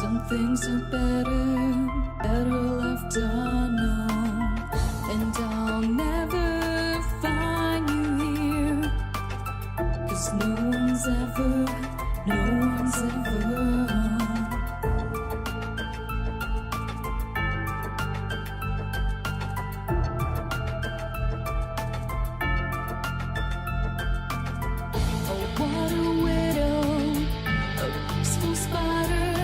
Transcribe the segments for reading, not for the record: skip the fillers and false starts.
Some things are better left unknown. And I'll never find you here, 'cause no one's ever Oh, what a widow, a peaceful spider.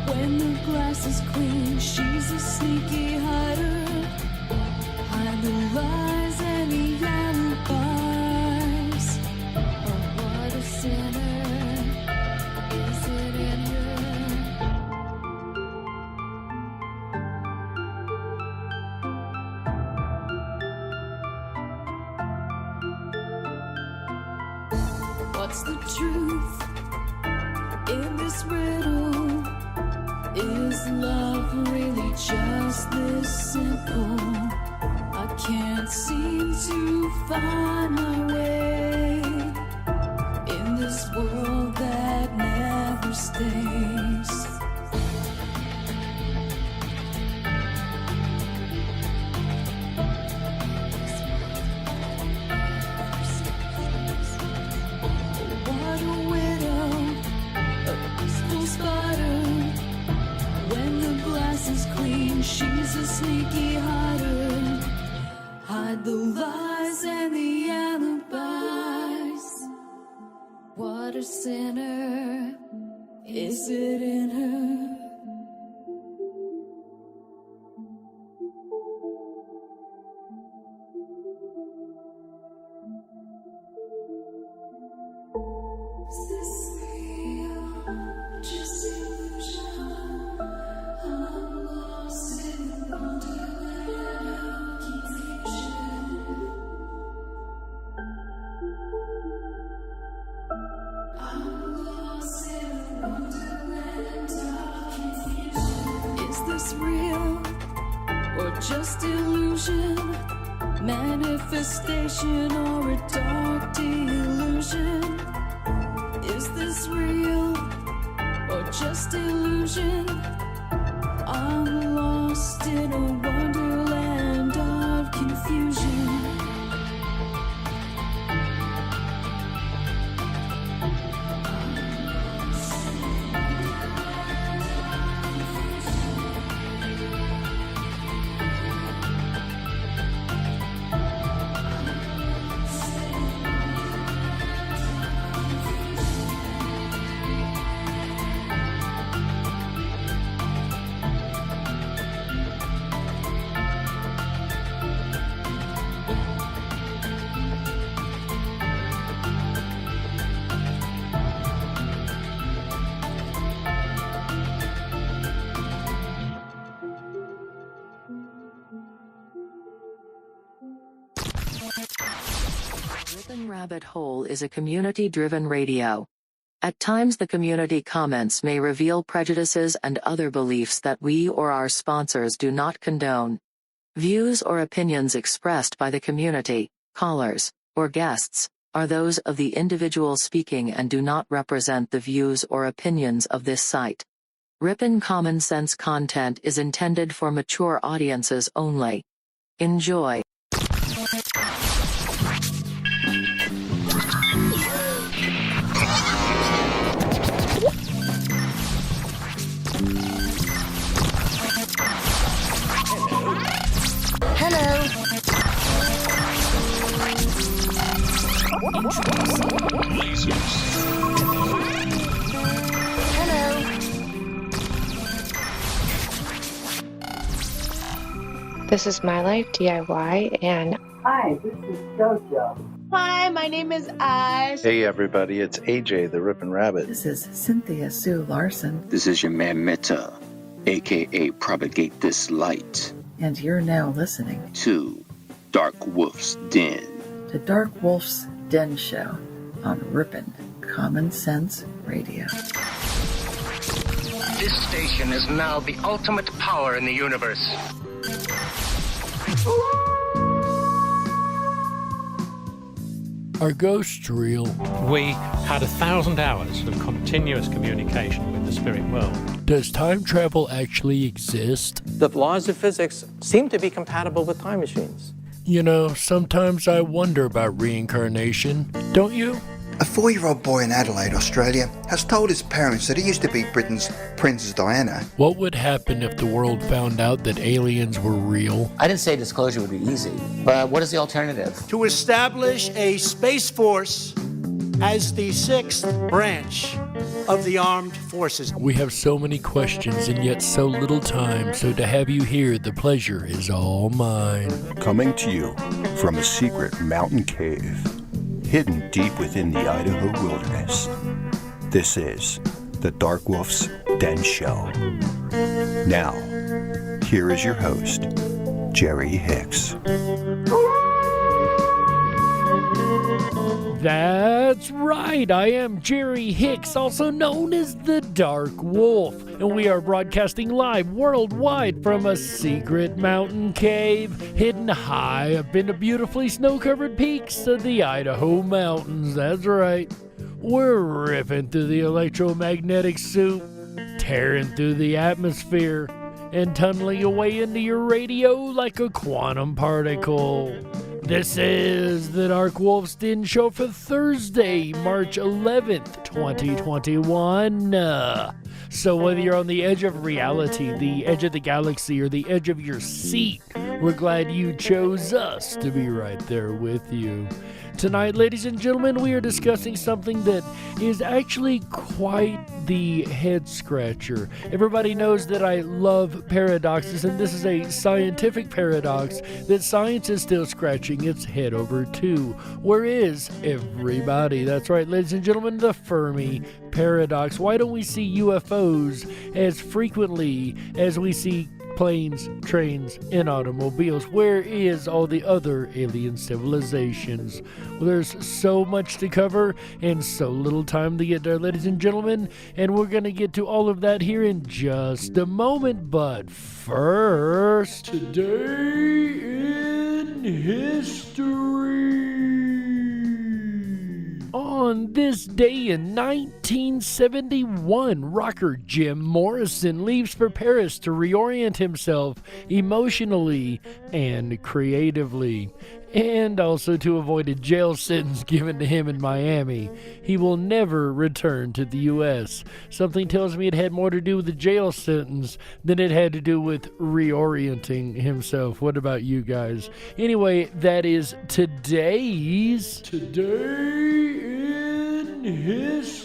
When the glass is clean, she's a sneaky hider. Hide the lies and the alibis. Oh, what a sinner is it in her? What's the truth in this riddle? Is love really just this simple? I can't seem to find my way in this world that never stays. What a widow, a peaceful spider. When the glass is clean, she's a sneaky hider. Hide the lies and the alibis. What a sinner is it in her? Is this real? Just illusion? I'm lost in the wonderland of confusion. I'm lost in the wonderland of confusion. Is this real or just illusion? Manifestation or a dark delusion? Is this real or just illusion? I'm lost in a wonderland of confusion. Ripon Rabbit Hole is a community-driven radio. At times the community comments may reveal prejudices and other beliefs that we or our sponsors do not condone. Views or opinions expressed by the community, callers, or guests, are those of the individual speaking and do not represent the views or opinions of this site. Ripon Common Sense content is intended for mature audiences only. Enjoy. Hello. This is My Life DIY, and hi, this is JoJo. Hi, my name is Ash. Hey everybody, it's AJ the Ripon Rabbit. This is Cynthia Sue Larson. This is your man Meta, aka Propagate This Light. And you're now listening to Dark Wolf's Den. The Dark Wolf's Den Show on Ripon Common Sense Radio. This station is now the ultimate power in the universe. Are ghosts real? We had 1,000 hours of continuous communication with the spirit world. Does time travel actually exist? The laws of physics seem to be compatible with time machines. You know, sometimes I wonder about reincarnation, don't you? A 4-year-old boy in Adelaide, Australia, has told his parents that he used to be Britain's Princess Diana. What would happen if the world found out that aliens were real? I didn't say disclosure would be easy, but what is the alternative? To establish a space force as the 6th branch of the armed forces. We have so many questions and yet so little time, so to have you here, the pleasure is all mine. Coming to you from a secret mountain cave, hidden deep within the Idaho wilderness. This is the Dark Wolf's Den Show. Now, here is your host, Jerry Hicks. That's right, I am Jerry Hicks, also known as the Dark Wolf, and we are broadcasting live worldwide from a secret mountain cave hidden high up in the beautifully snow-covered peaks of the Idaho mountains. That's right, we're ripping through the electromagnetic soup, tearing through the atmosphere, and tunneling away into your radio like a quantum particle. This is the Dark Wolf's Den Show for Thursday, March 11th, 2021. So whether you're on the edge of reality, the edge of the galaxy, or the edge of your seat, we're glad you chose us to be right there with you. Tonight, ladies and gentlemen, we are discussing something that is actually quite the head scratcher. Everybody knows that I love paradoxes, and this is a scientific paradox that science is still scratching its head over to. Where is everybody? That's right, ladies and gentlemen, the Fermi Paradox. Why don't we see UFOs as frequently as we see planes, trains, and automobiles? Where is all the other alien civilizations? Well, there's so much to cover and so little time to get there, ladies and gentlemen, and we're going to get to all of that here in just a moment. But first, today in history. On this day in 1971, rocker Jim Morrison leaves for Paris to reorient himself emotionally and creatively, and also to avoid a jail sentence given to him in Miami. He will never return to the U.S. Something tells me it had more to do with the jail sentence than it had to do with reorienting himself. What about you guys? Anyway, that is today's Today in History.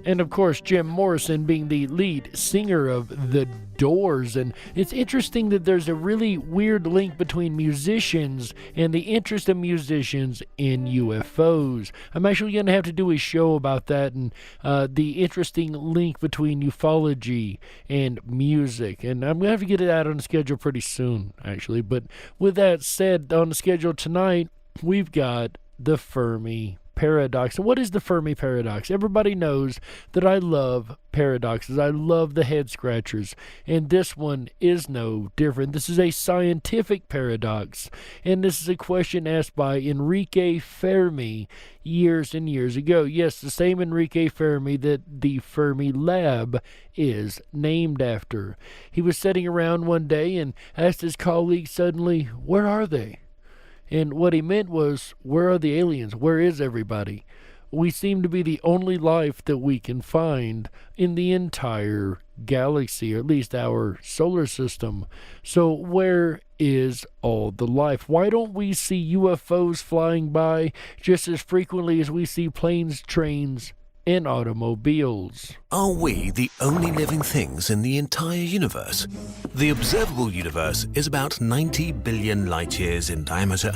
And of course, Jim Morrison being the lead singer of The Doors. And it's interesting that there's a really weird link between musicians and the interest of musicians in UFOs. I'm actually going to have to do a show about that and the interesting link between ufology and music. And I'm going to have to get it out on the schedule pretty soon, actually. But with that said, on the schedule tonight, we've got the Fermi Paradox. And what is the Fermi Paradox? Everybody knows that I love paradoxes. I love the head scratchers. And this one is no different. This is a scientific paradox. And this is a question asked by Enrique Fermi years and years ago. Yes, the same Enrique Fermi that the Fermi Lab is named after. He was sitting around one day and asked his colleagues suddenly, "Where are they?" And what he meant was, where are the aliens? Where is everybody? We seem to be the only life that we can find in the entire galaxy, or at least our solar system. So where is all the life? Why don't we see UFOs flying by just as frequently as we see planes, trains, and automobiles? Are we the only living things in the entire universe? The observable universe is about 90 billion light years in diameter.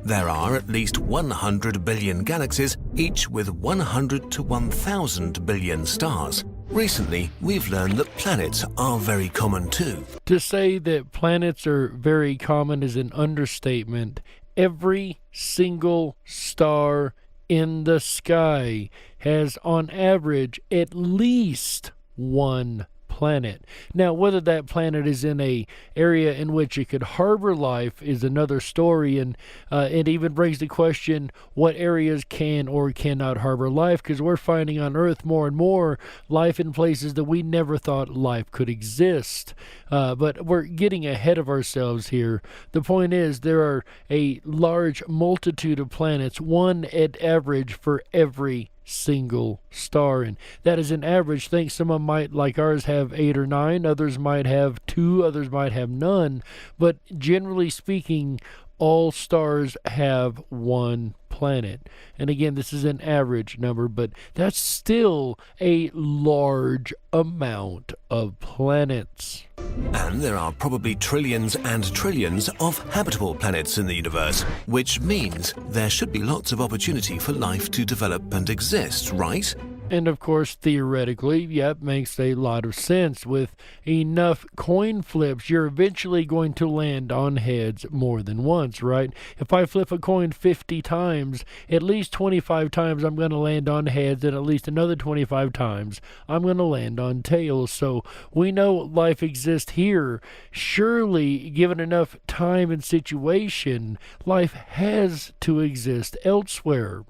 There are at least 100 billion galaxies, each with 100 to 1,000 billion stars. Recently, we've learned that planets are very common too. To say that planets are very common is an understatement. Every single star in the sky has on average at least one planet. Now, whether that planet is in a area in which it could harbor life is another story, and it even brings the question what areas can or cannot harbor life, because we're finding on Earth more and more life in places that we never thought life could exist. But we're getting ahead of ourselves here. The point is there are a large multitude of planets, one at average for every single star, and that is an average. Think some of them might, like ours, have 8 or 9, others might have 2, others might have none, but generally speaking, all stars have one planet. And again, this is an average number, but that's still a large amount of planets. And there are probably trillions and trillions of habitable planets in the universe, which means there should be lots of opportunity for life to develop and exist, right? And of course, theoretically, yep, makes a lot of sense. With enough coin flips, you're eventually going to land on heads more than once, right? If I flip a coin 50 times, at least 25 times I'm going to land on heads, and at least another 25 times I'm going to land on tails. So we know life exists here. Surely, given enough time and situation, life has to exist elsewhere,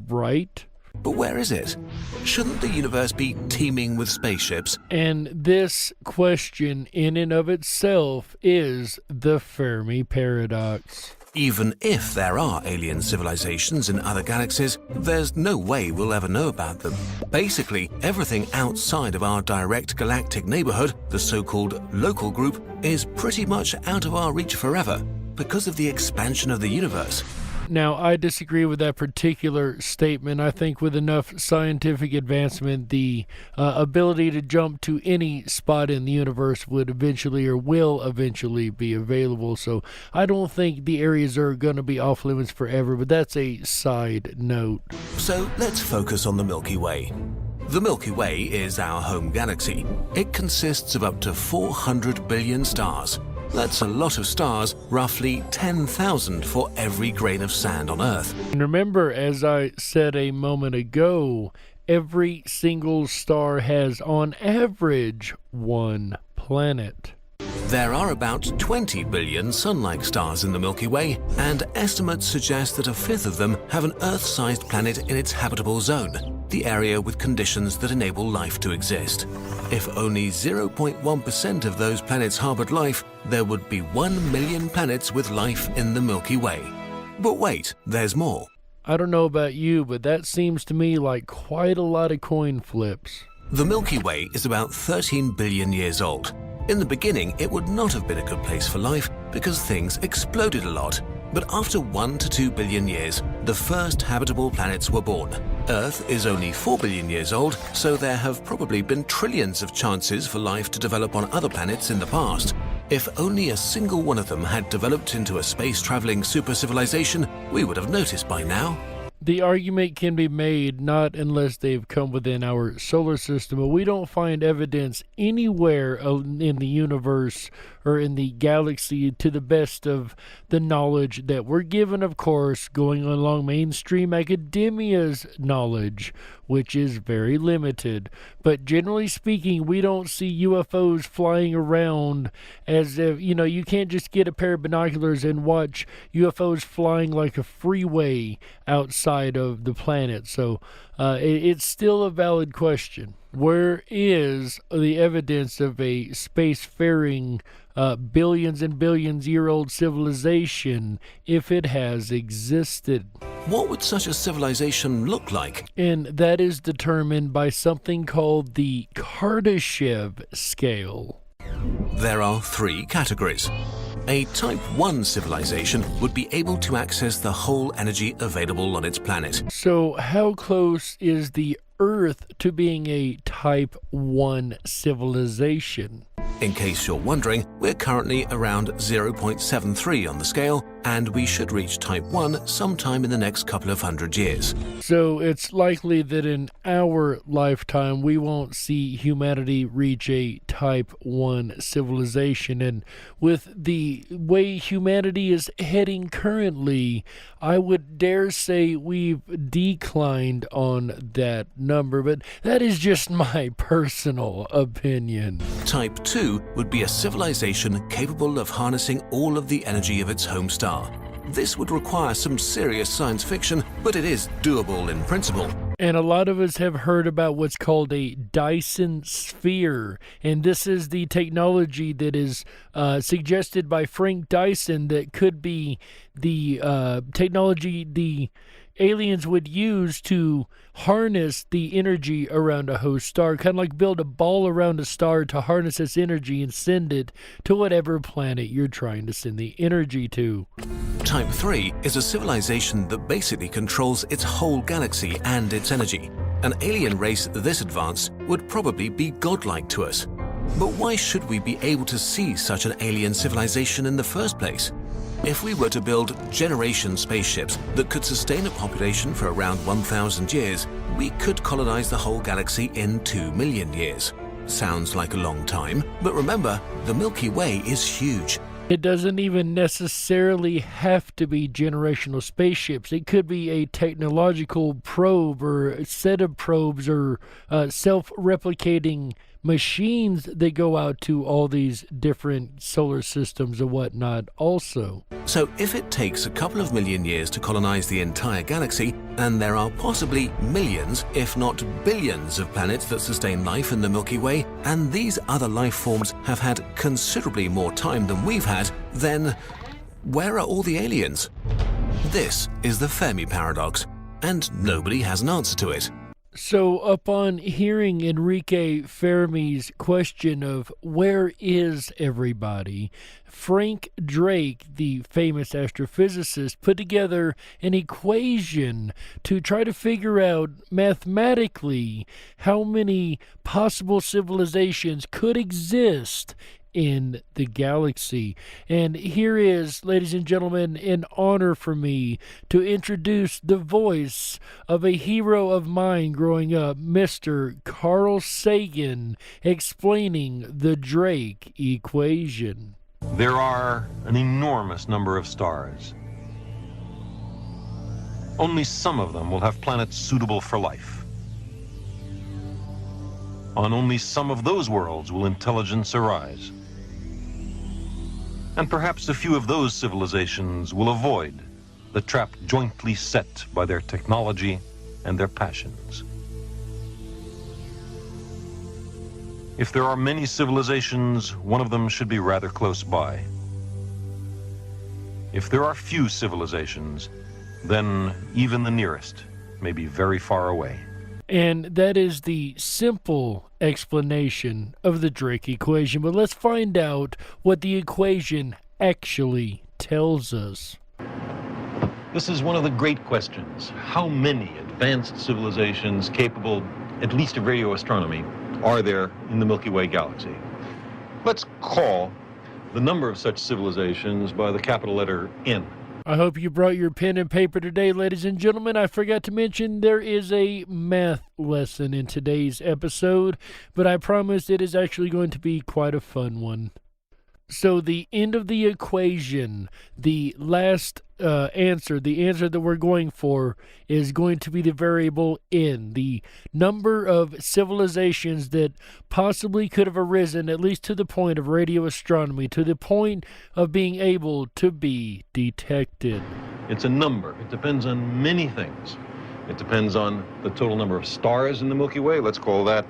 right? But where is it? Shouldn't the universe be teeming with spaceships? And this question in and of itself is the Fermi Paradox. Even if there are alien civilizations in other galaxies, there's no way we'll ever know about them. Basically, everything outside of our direct galactic neighborhood, the so-called local group, is pretty much out of our reach forever because of the expansion of the universe. Now, I disagree with that particular statement. I think with enough scientific advancement, the ability to jump to any spot in the universe would eventually or will eventually be available. So I don't think the areas are going to be off limits forever, but that's a side note. So let's focus on the Milky Way. The Milky Way is our home galaxy. It consists of up to 400 billion stars. That's a lot of stars, roughly 10,000 for every grain of sand on Earth. And remember, as I said a moment ago, every single star has, on average, one planet. There are about 20 billion Sun-like stars in the Milky Way, and estimates suggest that a fifth of them have an Earth-sized planet in its habitable zone, the area with conditions that enable life to exist. If only 0.1% of those planets harbored life, there would be 1 million planets with life in the Milky Way. But wait, there's more. I don't know about you, but that seems to me like quite a lot of coin flips. The Milky Way is about 13 billion years old. In the beginning, it would not have been a good place for life because things exploded a lot. But after 1 to 2 billion years, the first habitable planets were born. Earth is only 4 billion years old, so there have probably been trillions of chances for life to develop on other planets in the past. If only a single one of them had developed into a space-traveling super-civilization, we would have noticed by now. The argument can be made not unless they've come within our solar system, but we don't find evidence anywhere in the universe or in the galaxy, to the best of the knowledge that we're given, of course, going along mainstream academia's knowledge, which is very limited. But generally speaking, we don't see UFOs flying around as if, you can't just get a pair of binoculars and watch UFOs flying like a freeway outside of the planet. So it's still a valid question. Where is the evidence of a spacefaring billions and billions year old civilization if it has existed? What would such a civilization look like? And that is determined by something called the Kardashev scale. There are 3 categories. A Type 1 civilization would be able to access the whole energy available on its planet. So how close is the Earth to being a Type 1 civilization? In case you're wondering, we're currently around 0.73 on the scale, and we should reach Type 1 sometime in the next couple of 100 years. So it's likely that in our lifetime we won't see humanity reach a Type 1 civilization. And with the way humanity is heading currently, I would dare say we've declined on that number, but that is just my personal opinion. Type 2 would be a civilization capable of harnessing all of the energy of its home star. This would require some serious science fiction, but it is doable in principle. And a lot of us have heard about what's called a Dyson sphere. And this is the technology that is suggested by Frank Dyson that could be the technology the aliens would use to harness the energy around a host star, kind of like build a ball around a star to harness its energy and send it to whatever planet you're trying to send the energy to. Type 3 is a civilization that basically controls its whole galaxy and its energy. An alien race this advanced would probably be godlike to us. But why should we be able to see such an alien civilization in the first place? If we were to build generation spaceships that could sustain a population for around 1,000 years, we could colonize the whole galaxy in 2 million years. Sounds like a long time, but remember, the Milky Way is huge. It doesn't even necessarily have to be generational spaceships. It could be a technological probe or a set of probes or self-replicating machines that go out to all these different solar systems and whatnot also. So if it takes a couple of million years to colonize the entire galaxy, and there are possibly millions, if not billions of planets that sustain life in the Milky Way, and these other life forms have had considerably more time than we've had, then where are all the aliens? This is the Fermi Paradox, and nobody has an answer to it. So upon hearing Enrique Fermi's question of where is everybody, Frank Drake, the famous astrophysicist, put together an equation to try to figure out mathematically how many possible civilizations could exist in the galaxy. And here is, ladies and gentlemen, an honor for me to introduce the voice of a hero of mine growing up, Mr. Carl Sagan, explaining the Drake equation. There are an enormous number of stars. Only some of them will have planets suitable for life. On only some of those worlds will intelligence arise. And perhaps a few of those civilizations will avoid the trap jointly set by their technology and their passions. If there are many civilizations, one of them should be rather close by. If there are few civilizations, then even the nearest may be very far away. And that is the simple explanation of the Drake equation. But let's find out what the equation actually tells us. This is one of the great questions. How many advanced civilizations capable, at least of radio astronomy, are there in the Milky Way galaxy? Let's call the number of such civilizations by the capital letter N. I hope you brought your pen and paper today, ladies and gentlemen. I forgot to mention there is a math lesson in today's episode, but I promise it is actually going to be quite a fun one. So the end of the equation, the last answer, the answer that we're going for is going to be the variable n, the number of civilizations that possibly could have arisen at least to the point of radio astronomy, to the point of being able to be detected. It's a number. It depends on many things. It depends on the total number of stars in the Milky Way. Let's call that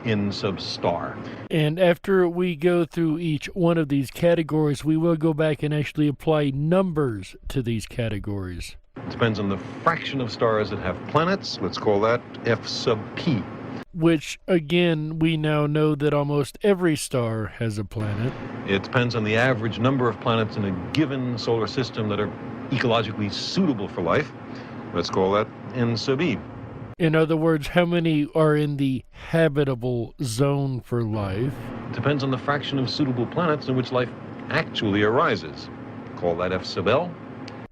N sub star. And after we go through each one of these categories, we will go back and actually apply numbers to these categories. It depends on the fraction of stars that have planets. Let's call that F sub P. Which, again, we now know that almost every star has a planet. It depends on the average number of planets in a given solar system that are ecologically suitable for life. Let's call that N sub E. In other words, how many are in the habitable zone for life? It depends on the fraction of suitable planets in which life actually arises. Call that F sub L.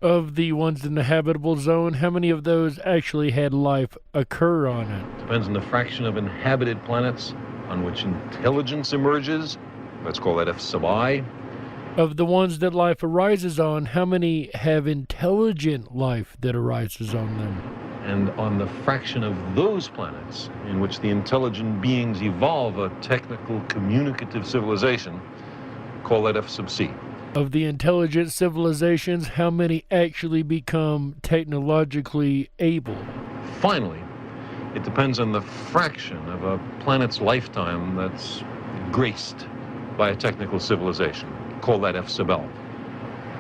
Of the ones in the habitable zone, how many of those actually had life occur on it? Depends on the fraction of inhabited planets on which intelligence emerges. Let's call that F sub I. Of the ones that life arises on, how many have intelligent life that arises on them? And on the fraction of those planets in which the intelligent beings evolve a technical communicative civilization, call that F sub C. Of the intelligent civilizations, how many actually become technologically able? Finally, it depends on the fraction of a planet's lifetime that's graced by a technical civilization. Call that F sub L.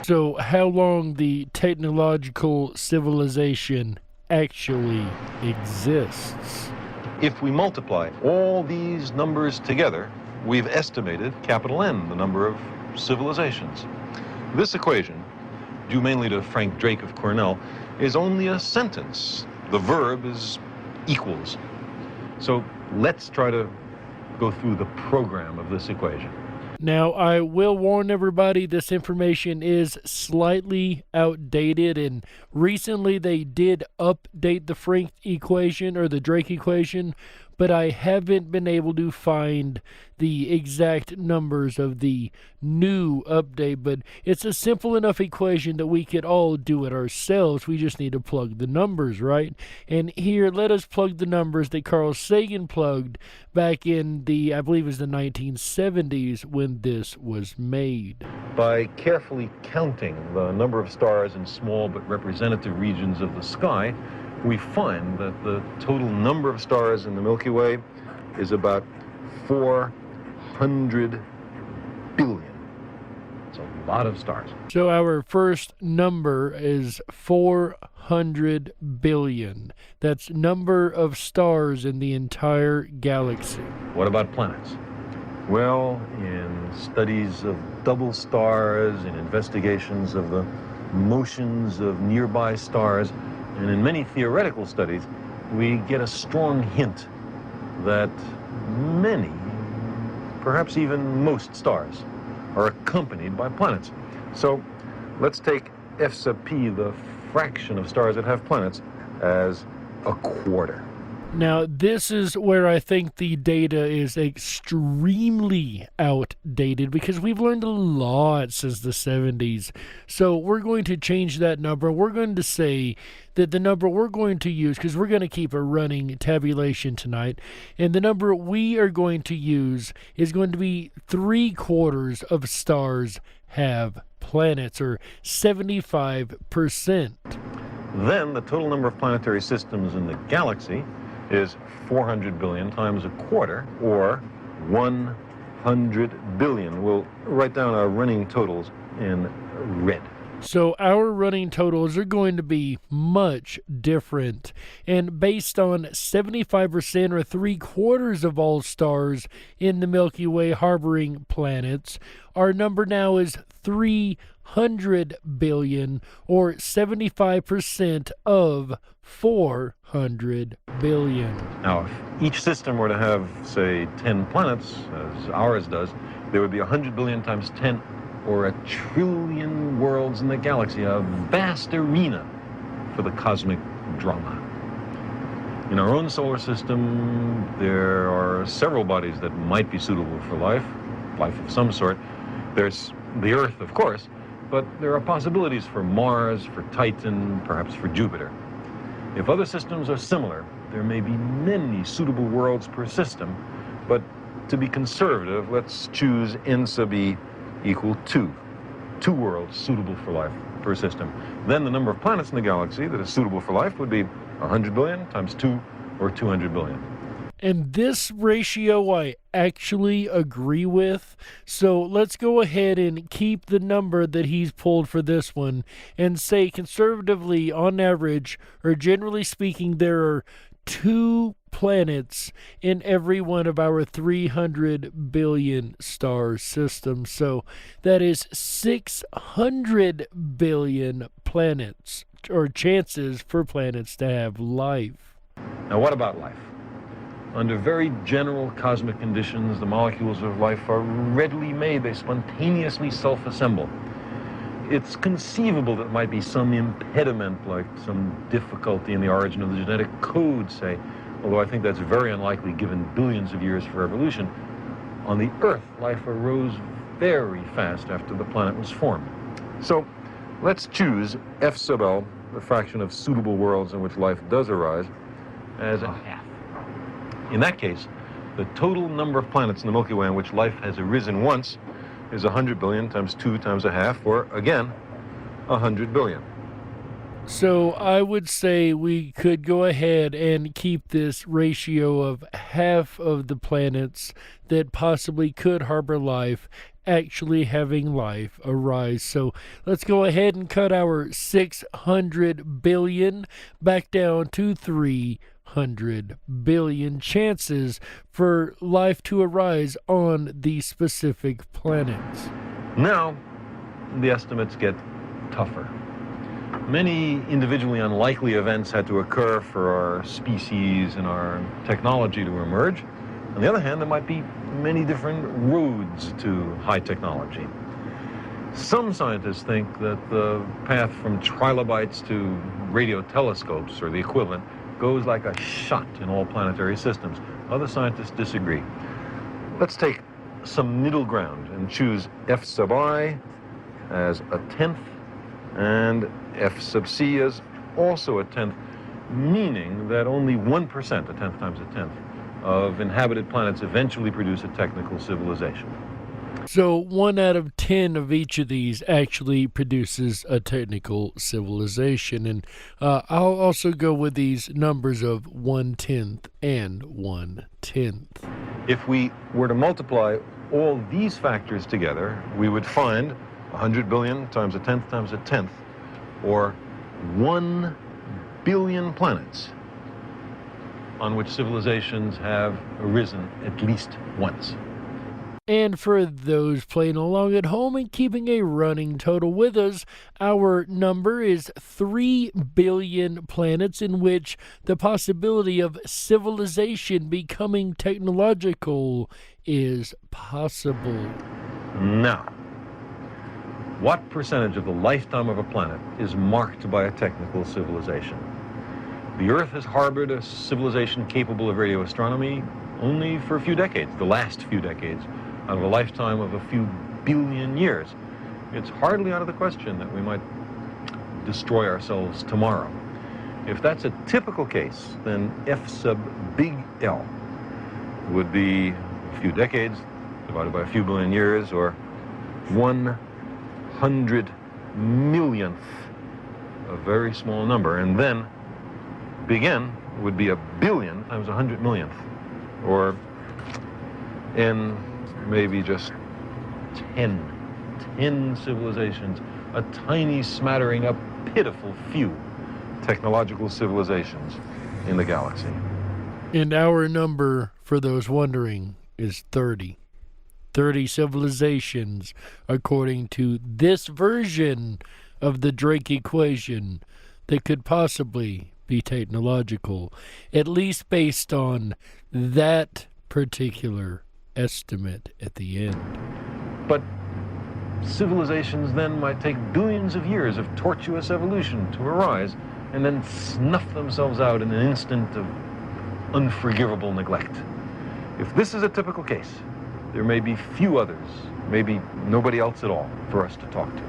So how long the technological civilization actually exists? If we multiply all these numbers together, we've estimated capital N, the number of civilizations. This equation, due mainly to Frank Drake of Cornell, is only a sentence. The verb is equals. So let's try to go through the program of this equation. Now, I will warn everybody, this information is slightly outdated, and recently they did update the Frank equation, or the Drake equation, but I haven't been able to find the exact numbers of the new update. But it's a simple enough equation that we could all do it ourselves. We just need to plug the numbers, right? And here, let us plug the numbers that Carl Sagan plugged back in the, I believe it was the 1970s when this was made. By carefully counting the number of stars in small but representative regions of the sky, we find that the total number of stars in the Milky Way is about 400 billion. It's a lot of stars. So our first number is 400 billion. That's number of stars in the entire galaxy. What about planets? Well, in studies of double stars, in investigations of the motions of nearby stars, and in many theoretical studies, we get a strong hint that many, perhaps even most stars, are accompanied by planets. So let's take F sub P, the fraction of stars that have planets, as a quarter. Now, this is where I think the data is extremely outdated because we've learned a lot since the 70s. So we're going to change that number. We're going to say that the number we're going to use, because we're going to keep a running tabulation tonight, and the number we are going to use is going to be 3/4 of stars have planets, or 75%. Then the total number of planetary systems in the galaxy is 400 billion times a quarter, or 100 billion. We'll write down our running totals in red. So our running totals are going to be much different. And based on 75% or 3/4 of all stars in the Milky Way harboring planets, our number now is 300 billion, or 75% of 400 billion. Now, if each system were to have, say, 10 planets, as ours does, there would be 100 billion times 10, or 1 trillion worlds in the galaxy, a vast arena for the cosmic drama. In our own solar system, there are several bodies that might be suitable for life of some sort. There's the Earth, of course, but there are possibilities for Mars, for Titan, perhaps for Jupiter. If other systems are similar, there may be many suitable worlds per system, but to be conservative, let's choose N sub E equal 2. 2 worlds suitable for life per system. Then the number of planets in the galaxy that is suitable for life would be 100 billion times 2, or 200 billion. And this ratio I actually agree with. So let's go ahead and keep the number that he's pulled for this one and say conservatively, on average, or generally speaking, there are 2 planets in every one of our 300 billion star systems. So that is 600 billion planets, or chances for planets to have life. Now, what about life? Under very general cosmic conditions, the molecules of life are readily made. They spontaneously self-assemble. It's conceivable that there might be some impediment, like some difficulty in the origin of the genetic code, say, although I think that's very unlikely given billions of years for evolution. On the Earth, life arose very fast after the planet was formed. So let's choose F sub L, the fraction of suitable worlds in which life does arise, as a half. In that case, the total number of planets in the Milky Way in which life has arisen once is 100 billion times 2 times a half, or again, 100 billion. So I would say we could go ahead and keep this ratio of half of the planets that possibly could harbor life actually having life arise. So let's go ahead and cut our 600 billion back down to 300 billion chances for life to arise on these specific planets. Now, the estimates get tougher. Many individually unlikely events had to occur for our species and our technology to emerge. On the other hand, there might be many different roads to high technology. Some scientists think that the path from trilobites to radio telescopes, or the equivalent, goes like a shot in all planetary systems. Other scientists disagree. Let's take some middle ground and choose F sub I as a tenth and F sub C as also a tenth, meaning that only 1%, a tenth times a tenth, of inhabited planets eventually produce a technical civilization. So 1 out of 10 of each of these actually produces a technical civilization. And I'll also go with these numbers of 1/10 and 1/10. If we were to multiply all these factors together, we would find 100 billion times a tenth, or 1 billion planets on which civilizations have arisen at least once. And for those playing along at home and keeping a running total with us, our number is 3 billion planets in which the possibility of civilization becoming technological is possible. Now, what percentage of the lifetime of a planet is marked by a technical civilization? The Earth has harbored a civilization capable of radio astronomy only for a few decades, the last few decades, out of a lifetime of a few billion years. It's hardly out of the question that we might destroy ourselves tomorrow. If that's a typical case, then F sub big L would be a few decades divided by a few billion years, or 100 millionth, a very small number. And then big N would be a billion times 100 millionth, or N maybe just 10 civilizations, a tiny smattering, a pitiful few technological civilizations in the galaxy. And our number, for those wondering, is 30. 30 civilizations, according to this version of the Drake equation, that could possibly be technological, at least based on that particular estimate at the end. But civilizations then might take billions of years of tortuous evolution to arise and then snuff themselves out in an instant of unforgivable neglect. If this is a typical case, there may be few others, maybe nobody else at all, for us to talk to.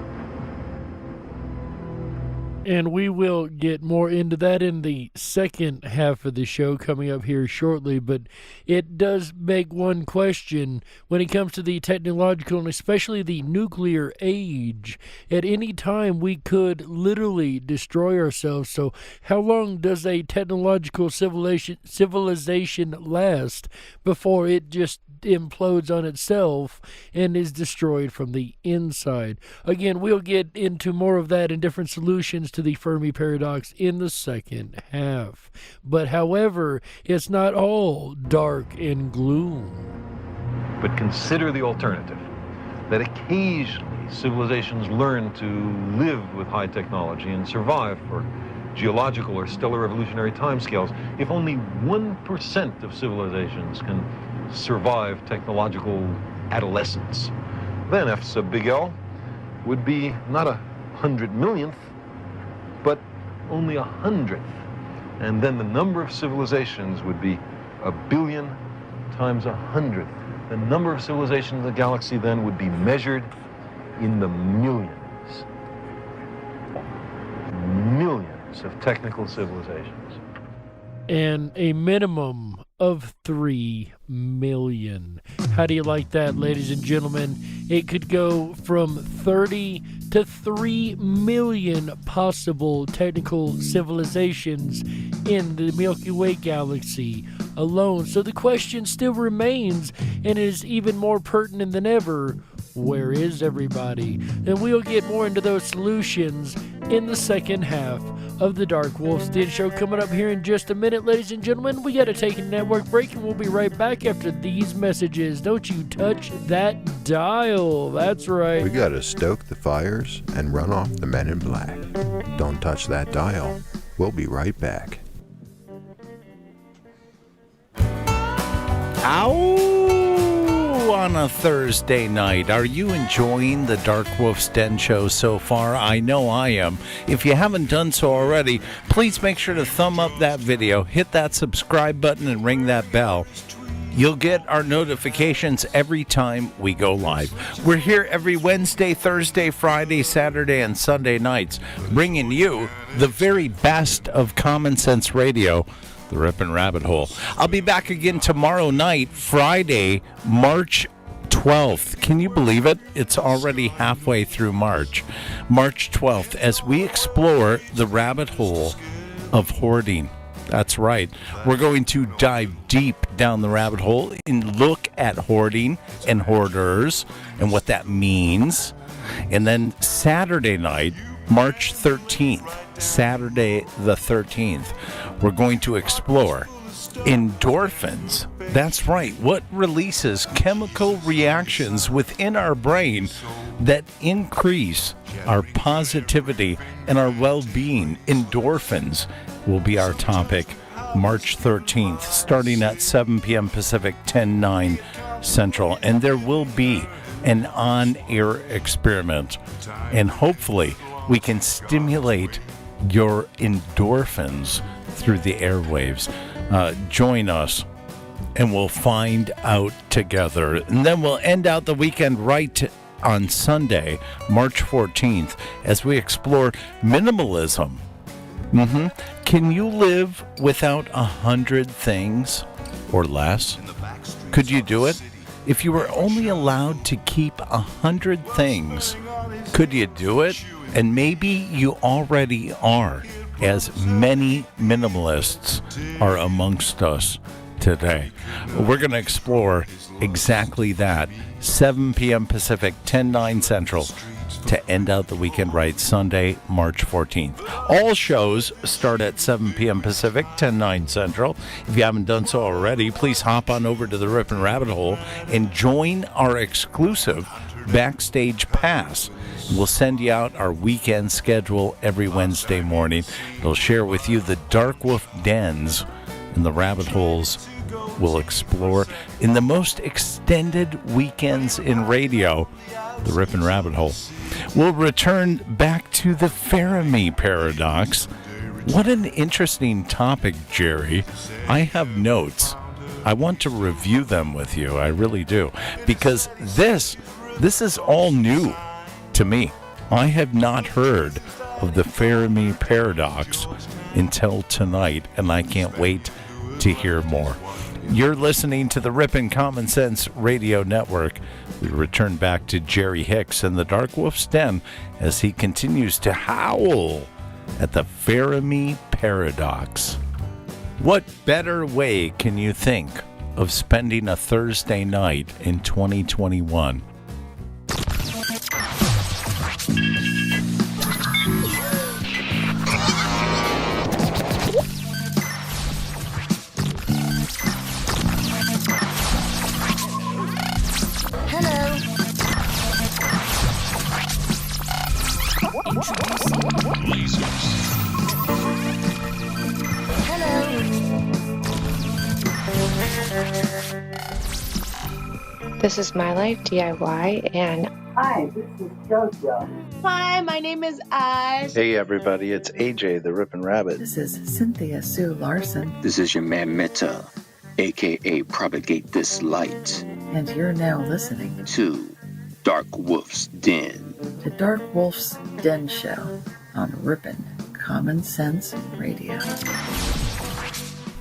And we will get more into that in the second half of the show coming up here shortly. But it does beg one question when it comes to the technological and especially the nuclear age. At any time, we could literally destroy ourselves. So how long does a technological civilization last before it just implodes on itself and is destroyed from the inside? Again, we'll get into more of that and different solutions to the Firmi Paradox in the second half. But however, it's not all dark and gloom. But consider the alternative, that occasionally civilizations learn to live with high technology and survive for geological or stellar evolutionary timescales. If only 1% of civilizations can survive technological adolescence, then F sub big L would be not a 100 millionth, but only 100th. And then the number of civilizations would be 1 billion times 100th. The number of civilizations in the galaxy then would be measured in the millions. Millions of technical civilizations. And a minimum of 3 million. How do you like that, ladies and gentlemen? It could go from 30 to 3 million possible technical civilizations in the Milky Way galaxy alone. So the question still remains, and is even more pertinent than ever: where is everybody? And we'll get more into those solutions in the second half of the Dark Wolf's Den Show coming up here in just a minute, ladies and gentlemen. We got to take a network break, and we'll be right back after these messages. Don't you touch that dial. That's right. We got to stoke the fires and run off the men in black. Don't touch that dial. We'll be right back. Ow! On a Thursday night. Are you enjoying the Dark Wolf's Den Show so far? I know I am. If you haven't done so already, please make sure to thumb up that video, hit that subscribe button, and ring that bell. You'll get our notifications every time we go live. We're here every Wednesday, Thursday, Friday, Saturday, and Sunday nights, bringing you the very best of common sense radio, the Ripon Rabbit Hole. I'll be back again tomorrow night, Friday, March 12th. Can you believe it? It's already halfway through March. March 12th, as we explore the rabbit hole of hoarding. That's right. We're going to dive deep down the rabbit hole and look at hoarding and hoarders and what that means. And then Saturday night, March 13th, Saturday the 13th, we're going to explore endorphins. That's right. What releases chemical reactions within our brain that increase our positivity and our well-being? Endorphins will be our topic March 13th, starting at 7 p.m. Pacific, 10/9 Central. And there will be an on-air experiment. And hopefully we can stimulate your endorphins through the airwaves. Join us and we'll find out together. And then we'll end out the weekend right on Sunday, March 14th, as we explore minimalism. Can you live without 100 things or less? Could you do it? If you were only allowed to keep 100 things, could you do it? And maybe you already are, as many minimalists are amongst us today. We're going to explore exactly that. 7 p.m. Pacific, 10/9 Central, to end out the weekend right, Sunday, March 14th. All shows start at 7 p.m. Pacific, 10/9 Central. If you haven't done so already, please hop on over to the Ripon Rabbit Hole and join our exclusive Backstage Pass. We'll send you out our weekend schedule every Wednesday morning. It'll share with you the Dark Wolf dens and the rabbit holes we'll explore in the most extended weekends in radio, the Ripon Rabbit Hole. We'll return back to the Fermi Paradox. What an interesting topic, Jerry. I have notes. I want to review them with you. I really do. Because this is all new to me. I have not heard of the Firmi Paradox until tonight, and I can't wait to hear more. You're listening to the Ripon Common Sense Radio Network. We return back to Jerry Hicks and the Dark Wolf's Den as he continues to howl at the Fermi Paradox. What better way can you think of spending a Thursday night in 2021? This is My Life DIY, and Hi, this is JoJo. Hi, my name is Ash. Hey everybody, it's AJ the Ripon Rabbit. This is Cynthia Sue Larson. This is your man Meta, aka Propagate This Light. And you're now listening to Dark Wolf's Den. The Dark Wolf's Den Show on Ripon Common Sense Radio.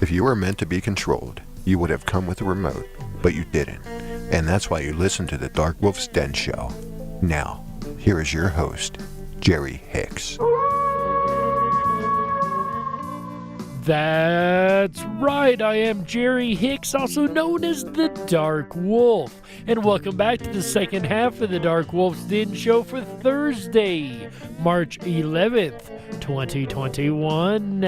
If you were meant to be controlled, you would have come with a remote, but you didn't. And that's why you listen to the Dark Wolf's Den Show. Now, here is your host, Jerry Hicks. That's right, I am Jerry Hicks, also known as the Dark Wolf, and welcome back to the second half of the Dark Wolf's Den Show for Thursday, March 11th, 2021.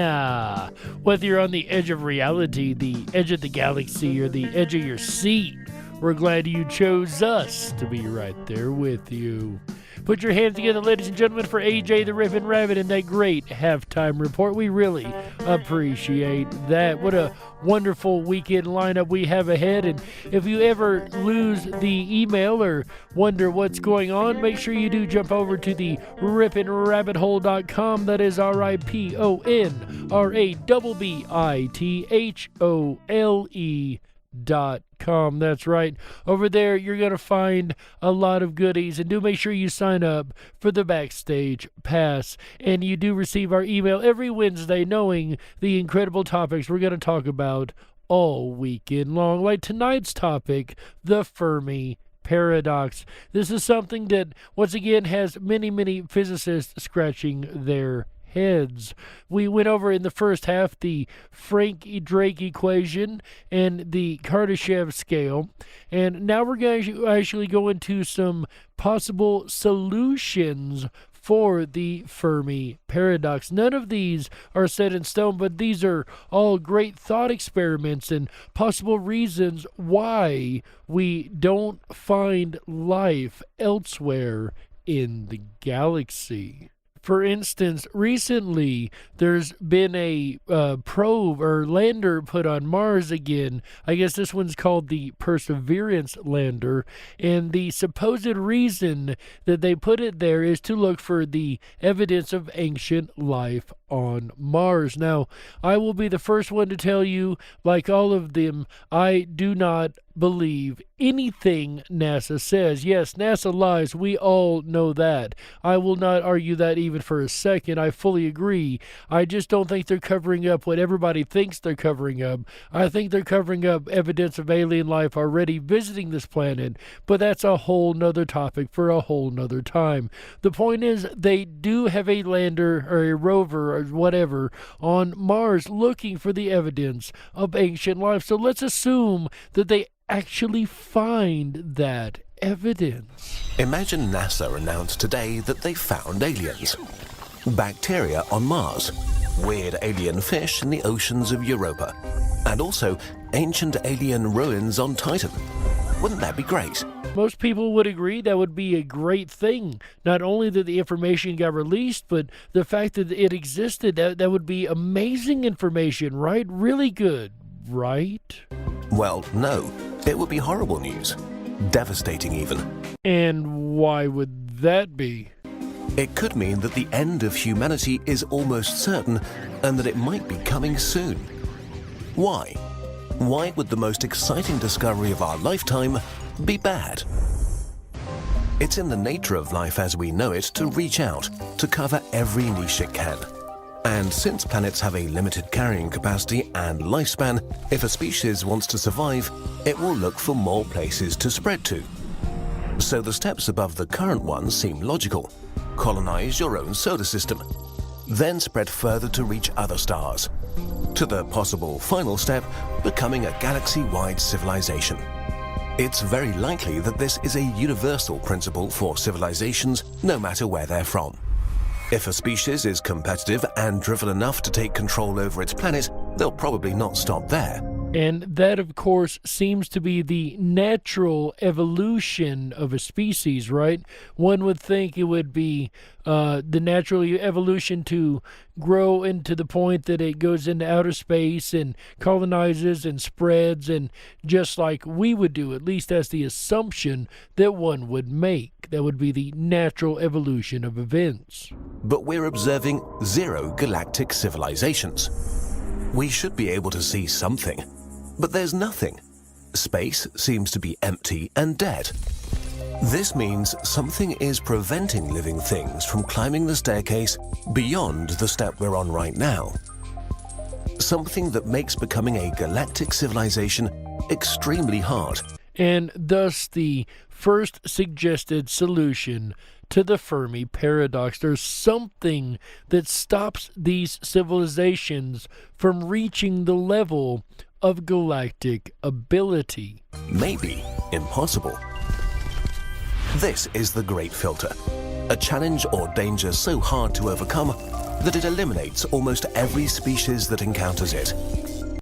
Whether you're on the edge of reality, the edge of the galaxy, or the edge of your seat, we're glad you chose us to be right there with you. Put your hands together, ladies and gentlemen, for AJ the Ripon Rabbit and that great halftime report. We really appreciate that. What a wonderful weekend lineup we have ahead. And if you ever lose the email or wonder what's going on, make sure you do jump over to the riponrabbithole.com. That is RIPONRABBITHOLE.com. That's right. Over there, you're going to find a lot of goodies. And do make sure you sign up for the Backstage Pass. And you do receive our email every Wednesday knowing the incredible topics we're going to talk about all weekend long. Like tonight's topic, the Firmi Paradox. This is something that, once again, has many physicists scratching their heads. We went over in the first half the Frank-Drake equation and the Kardashev scale, and now we're going to actually go into some possible solutions for the Fermi Paradox. None of these are set in stone, but these are all great thought experiments and possible reasons why we don't find life elsewhere in the galaxy. For instance, recently there's been a probe or lander put on Mars again. I guess this one's called the Perseverance lander. And the supposed reason that they put it there is to look for the evidence of ancient life on Mars. Now, I will be the first one to tell you, like all of them, I do not believe anything NASA says. Yes, NASA lies. We all know that. I will not argue that even for a second. I fully agree. I just don't think they're covering up what everybody thinks they're covering up. I think they're covering up evidence of alien life already visiting this planet, but that's a whole nother topic for a whole nother time. The point is, they do have a lander or a rover or whatever on Mars looking for the evidence of ancient life. So let's assume that they actually find that evidence. Imagine NASA announced today that they found aliens. Bacteria on Mars, weird alien fish in the oceans of Europa, and also ancient alien ruins on Titan. Wouldn't that be great? Most people would agree that would be a great thing. Not only that the information got released, but the fact that it existed, that would be amazing information, right? Really good, right? Well, no. It would be horrible news. Devastating even. And why would that be? It could mean that the end of humanity is almost certain and that it might be coming soon. Why? Why would the most exciting discovery of our lifetime be bad? It's in the nature of life as we know it to reach out, to cover every niche it can. And since planets have a limited carrying capacity and lifespan, if a species wants to survive, it will look for more places to spread to. So the steps above the current ones seem logical. Colonize your own solar system, then spread further to reach other stars. To the possible final step, becoming a galaxy-wide civilization. It's very likely that this is a universal principle for civilizations, no matter where they're from. If a species is competitive and driven enough to take control over its planet, they'll probably not stop there. And that, of course, seems to be the natural evolution of a species, right? One would think it would be the natural evolution to grow into the point that it goes into outer space and colonizes and spreads, and just like we would do, at least that's the assumption that one would make. That would be the natural evolution of events. But we're observing 0 galactic civilizations. We should be able to see something. But there's nothing. Space seems to be empty and dead. This means something is preventing living things from climbing the staircase beyond the step we're on right now. Something that makes becoming a galactic civilization extremely hard. And thus the first suggested solution to the Fermi Paradox. There's something that stops these civilizations from reaching the level of galactic ability. Maybe impossible. This is the Great Filter, a challenge or danger so hard to overcome that it eliminates almost every species that encounters it.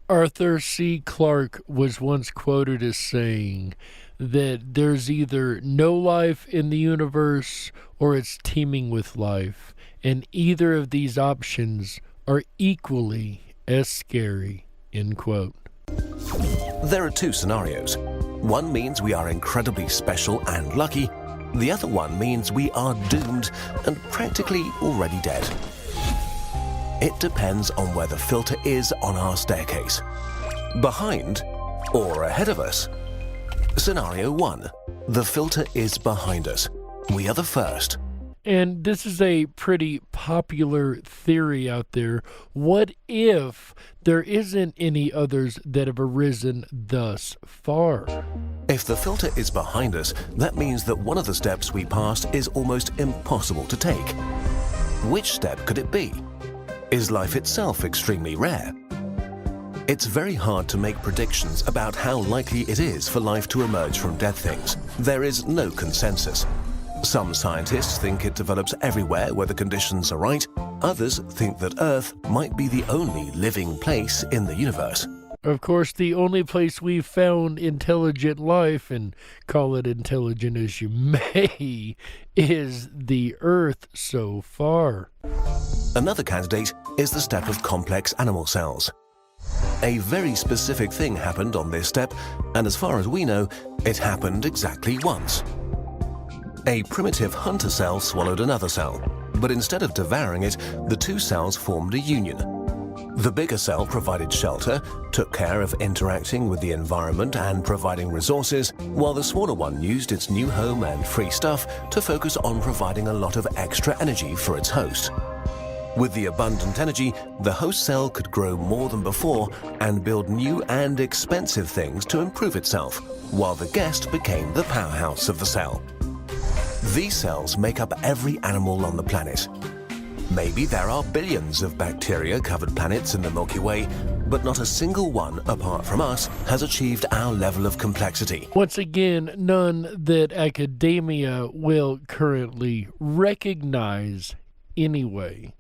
Arthur C. Clarke was once quoted as saying that there's either no life in the universe or it's teeming with life, and either of these options are equally as scary, end quote. There are 2 scenarios. One means we are incredibly special and lucky. The other one means we are doomed and practically already dead. It depends on where the filter is on our staircase. Behind or ahead of us. Scenario 1. The filter is behind us. We are the first. And this is a pretty popular theory out there. What if there isn't any others that have arisen thus far? If the filter is behind us, that means that one of the steps we passed is almost impossible to take. Which step could it be? Is life itself extremely rare? It's very hard to make predictions about how likely it is for life to emerge from dead things. There is no consensus. Some scientists think it develops everywhere where the conditions are right. Others think that Earth might be the only living place in the universe. Of course, the only place we've found intelligent life, and call it intelligent as you may, is the Earth so far. Another candidate is the step of complex animal cells. A very specific thing happened on this step, and as far as we know, it happened exactly once. A primitive hunter cell swallowed another cell, but instead of devouring it, the 2 cells formed a union. The bigger cell provided shelter, took care of interacting with the environment and providing resources, while the smaller one used its new home and free stuff to focus on providing a lot of extra energy for its host. With the abundant energy, the host cell could grow more than before and build new and expensive things to improve itself, while the guest became the powerhouse of the cell. These cells make up every animal on the planet. Maybe there are billions of bacteria-covered planets in the Milky Way, but not a single one, apart from us, has achieved our level of complexity. Once again, none that academia will currently recognize anyway.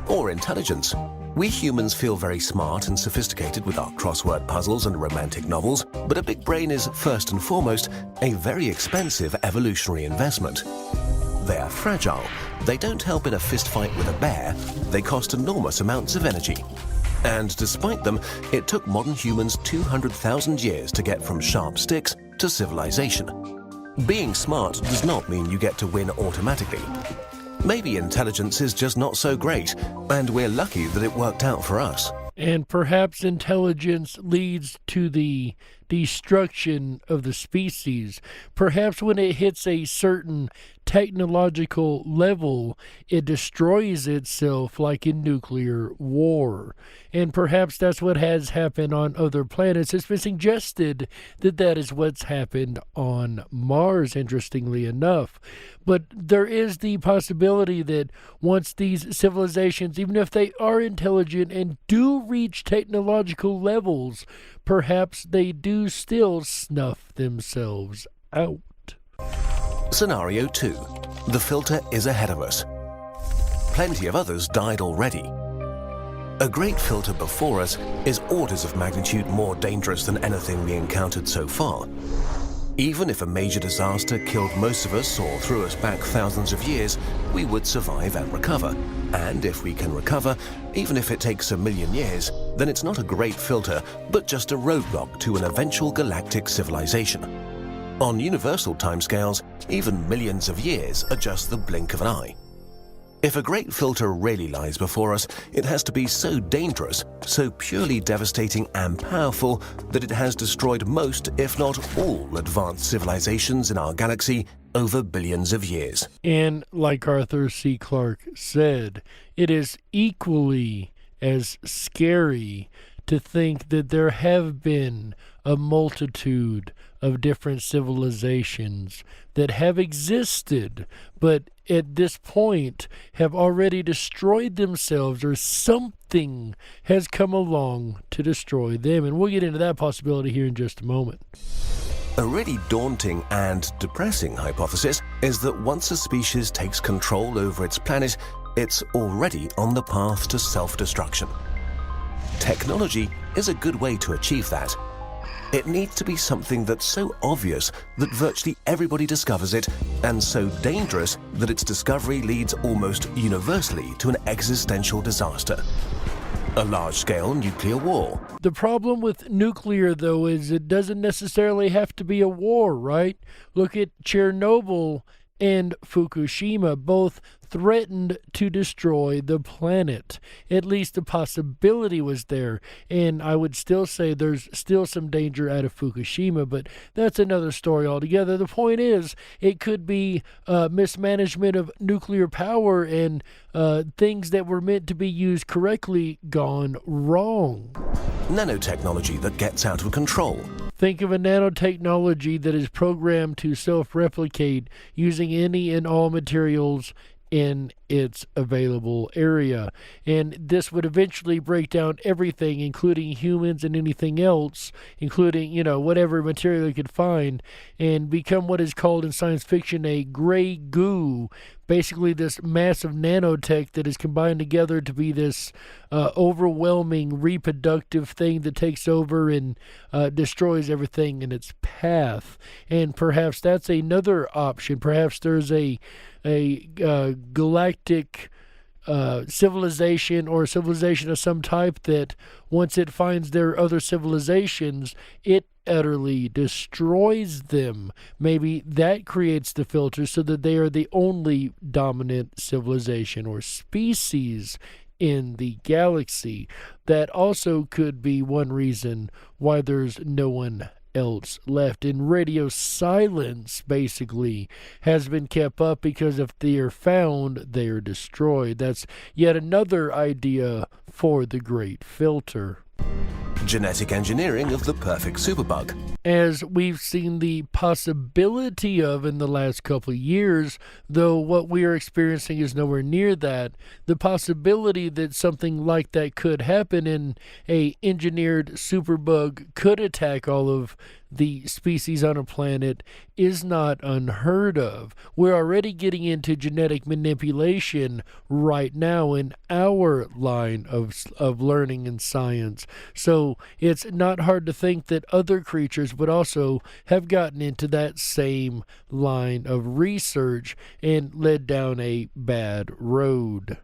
Or intelligence. We humans feel very smart and sophisticated with our crossword puzzles and romantic novels, but a big brain is, first and foremost, a very expensive evolutionary investment. They are fragile. They don't help in a fistfight with a bear. They cost enormous amounts of energy. And despite them, it took modern humans 200,000 years to get from sharp sticks to civilization. Being smart does not mean you get to win automatically. Maybe intelligence is just not so great, and we're lucky that it worked out for us. And perhaps intelligence leads to the destruction of the species. Perhaps when it hits a certain technological level, it destroys itself like in nuclear war. And perhaps that's what has happened on other planets. It's been suggested that that is what's happened on Mars, interestingly enough. But there is the possibility that once these civilizations, even if they are intelligent and do reach technological levels, perhaps they do still snuff themselves out. Scenario 2. The filter is ahead of us. Plenty of others died already. A great filter before us is orders of magnitude more dangerous than anything we encountered so far. Even if a major disaster killed most of us or threw us back thousands of years, we would survive and recover. And if we can recover, even if it takes 1,000,000 years, then it's not a great filter, but just a roadblock to an eventual galactic civilization. On universal timescales, even millions of years are just the blink of an eye. If a great filter really lies before us, it has to be so dangerous, so purely devastating and powerful that it has destroyed most, if not all, advanced civilizations in our galaxy over billions of years. And like Arthur C. Clarke said, it is equally as scary to think that there have been a multitude of different civilizations that have existed, but at this point have already destroyed themselves, or something has come along to destroy them. And we'll get into that possibility here in just a moment. A really daunting and depressing hypothesis is that once a species takes control over its planet, it's already on the path to self-destruction. Technology is a good way to achieve that. It needs to be something that's so obvious that virtually everybody discovers it, and so dangerous that its discovery leads almost universally to an existential disaster. A large-scale nuclear war. The problem with nuclear, though, is it doesn't necessarily have to be a war, right? Look at Chernobyl and Fukushima, both threatened to destroy the planet. At least the possibility was there. And I would still say there's still some danger out of Fukushima, but that's another story altogether. The point is, it could be mismanagement of nuclear power and things that were meant to be used correctly gone wrong. Nanotechnology that gets out of control. Think of a nanotechnology that is programmed to self-replicate using any and all materials in its available area. And this would eventually break down everything, including humans and anything else, including, whatever material you could find, and become what is called in science fiction a gray goo. Basically this massive nanotech that is combined together to be this overwhelming reproductive thing that takes over and destroys everything in its path. And perhaps that's another option. Perhaps there's a galactic civilization, or a civilization of some type, that once it finds there are other civilizations, it utterly destroys them. Maybe that creates the filter so that they are the only dominant civilization or species in the galaxy. That also could be one reason why there's no one else left. And radio silence basically has been kept up because if they are found, they are destroyed. That's yet another idea for the great filter. Genetic engineering of the perfect superbug. As we've seen the possibility of in the last couple of years, though what we are experiencing is nowhere near that, the possibility that something like that could happen and a engineered superbug could attack all of the species on a planet is not unheard of. We're already getting into genetic manipulation right now in our line of learning and science. So it's not hard to think that other creatures would also have gotten into that same line of research and led down a bad road.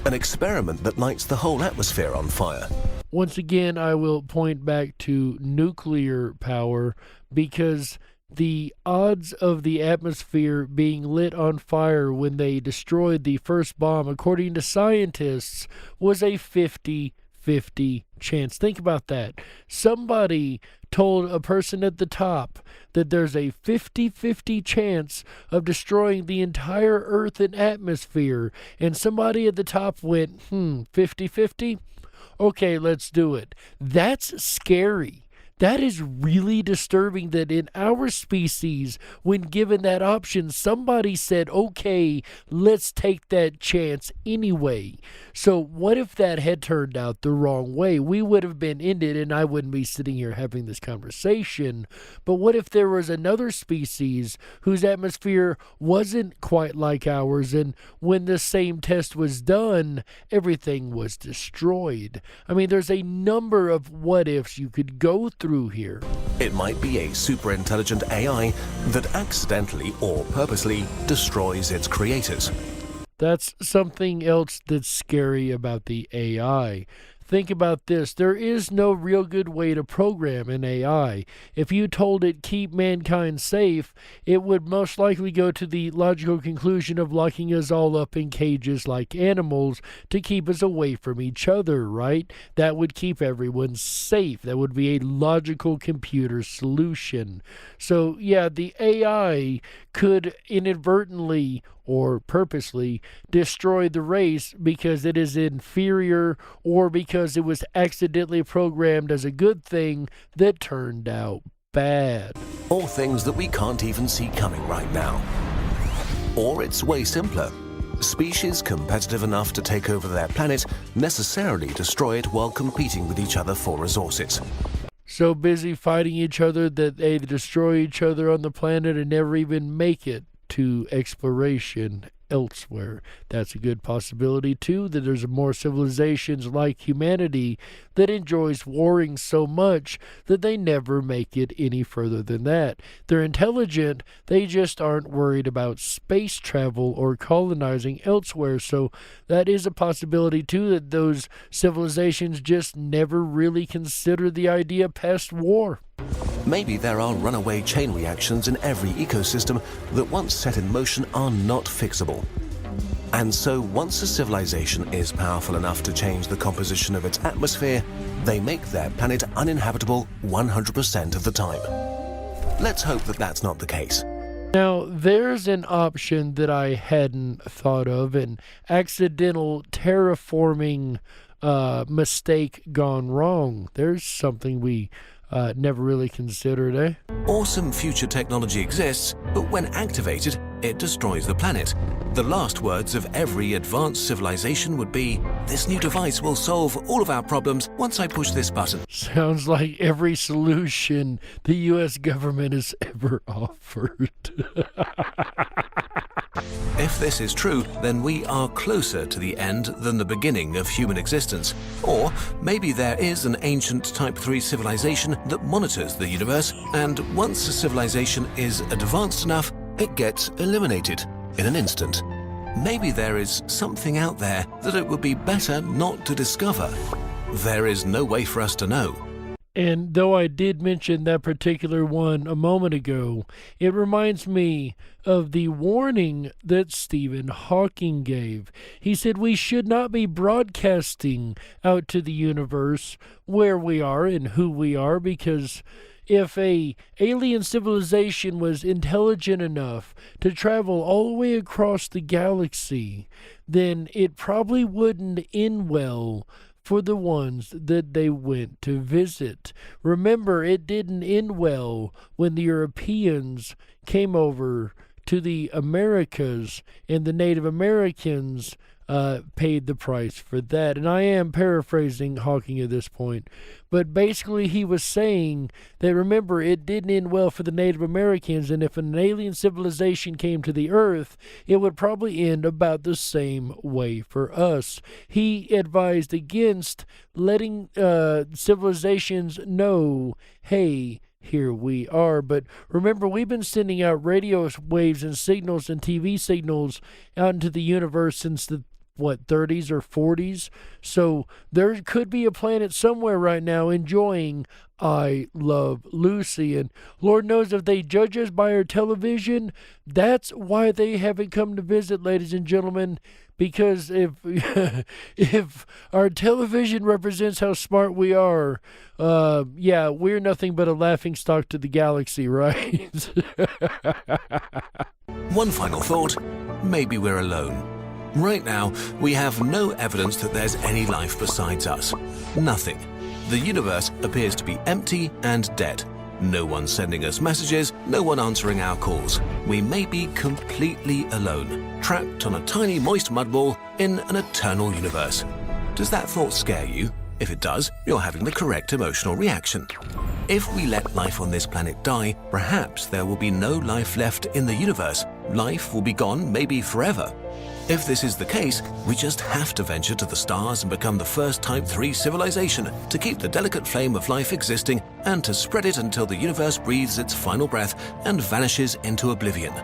An experiment that lights the whole atmosphere on fire. Once again, I will point back to nuclear power, because the odds of the atmosphere being lit on fire when they destroyed the first bomb, according to scientists, was a 50-50 chance. Think about that. Somebody told a person at the top that there's a 50-50 chance of destroying the entire Earth and atmosphere, and somebody at the top went, 50-50? Okay, let's do it. That's scary. that is really disturbing that in our species, when given that option, somebody said, okay, let's take that chance anyway. So what if that had turned out the wrong way? We would have been ended and I wouldn't be sitting here having this conversation. But what if there was another species whose atmosphere wasn't quite like ours, and when the same test was done, everything was destroyed? I mean, there's a number of what ifs you could go through here. It might be a super intelligent AI that accidentally or purposely destroys its creators. That's something else that's scary about the AI. Think about this. There is no real good way to program an AI. If you told it keep mankind safe, it would most likely go to the logical conclusion of locking us all up in cages like animals to keep us away from each other, right? That would keep everyone safe. That would be a logical computer solution. So, yeah, the AI could inadvertently or purposely destroy the race because it is inferior or because it was accidentally programmed as a good thing that turned out bad. Or things that we can't even see coming right now. Or it's way simpler. Species competitive enough to take over their planet necessarily destroy it while competing with each other for resources. So busy fighting each other that they destroy each other on the planet and never even make it to exploration elsewhere. That's a good possibility too, that there's more civilizations like humanity that enjoys warring so much that they never make it any further than that. They're intelligent, they just aren't worried about space travel or colonizing elsewhere. So that is a possibility too, that those civilizations just never really consider the idea past war. Maybe there are runaway chain reactions in every ecosystem that once set in motion are not fixable. And so once a civilization is powerful enough to change the composition of its atmosphere, they make their planet uninhabitable 100% of the time. Let's hope that that's not the case. Now, there's an option that I hadn't thought of, an accidental terraforming mistake gone wrong. There's something we never really considered, eh? Awesome future technology exists, but when activated, it destroys the planet. The last words of every advanced civilization would be, "This new device will solve all of our problems once I push this button." Sounds like every solution the U.S. government has ever offered. If this is true, then we are closer to the end than the beginning of human existence. Or maybe there is an ancient Type 3 civilization that monitors the universe, and once a civilization is advanced enough, it gets eliminated in an instant. Maybe there is something out there that it would be better not to discover. There is no way for us to know. And though I did mention that particular one a moment ago, it reminds me of the warning that Stephen Hawking gave. He said we should not be broadcasting out to the universe where we are and who we are, because if a alien civilization was intelligent enough to travel all the way across the galaxy, then it probably wouldn't end well for the ones that they went to visit. Remember, it didn't end well when the Europeans came over to the Americas and the Native Americans paid the price for that. And I am paraphrasing Hawking at this point, but basically he was saying that, remember, it didn't end well for the Native Americans, and if an alien civilization came to the Earth, it would probably end about the same way for us. He advised against letting civilizations know, hey, here we are. But remember, we've been sending out radio waves and signals and TV signals out into the universe since the 30s or 40s. So there could be a planet somewhere right now enjoying I Love Lucy, and Lord knows if they judge us by our television, that's why they haven't come to visit, ladies and gentlemen. Because if our television represents how smart we are, yeah, we're nothing but a laughingstock to the galaxy, right? One final thought, maybe we're alone. Right now, we have no evidence that there's any life besides us. Nothing. The universe appears to be empty and dead. No one sending us messages, no one answering our calls. We may be completely alone, trapped on a tiny moist mud ball in an eternal universe. Does that thought scare you? If it does, you're having the correct emotional reaction. If we let life on this planet die, perhaps there will be no life left in the universe. Life will be gone, maybe forever. If this is the case, we just have to venture to the stars and become the first Type 3 civilization to keep the delicate flame of life existing and to spread it until the universe breathes its final breath and vanishes into oblivion.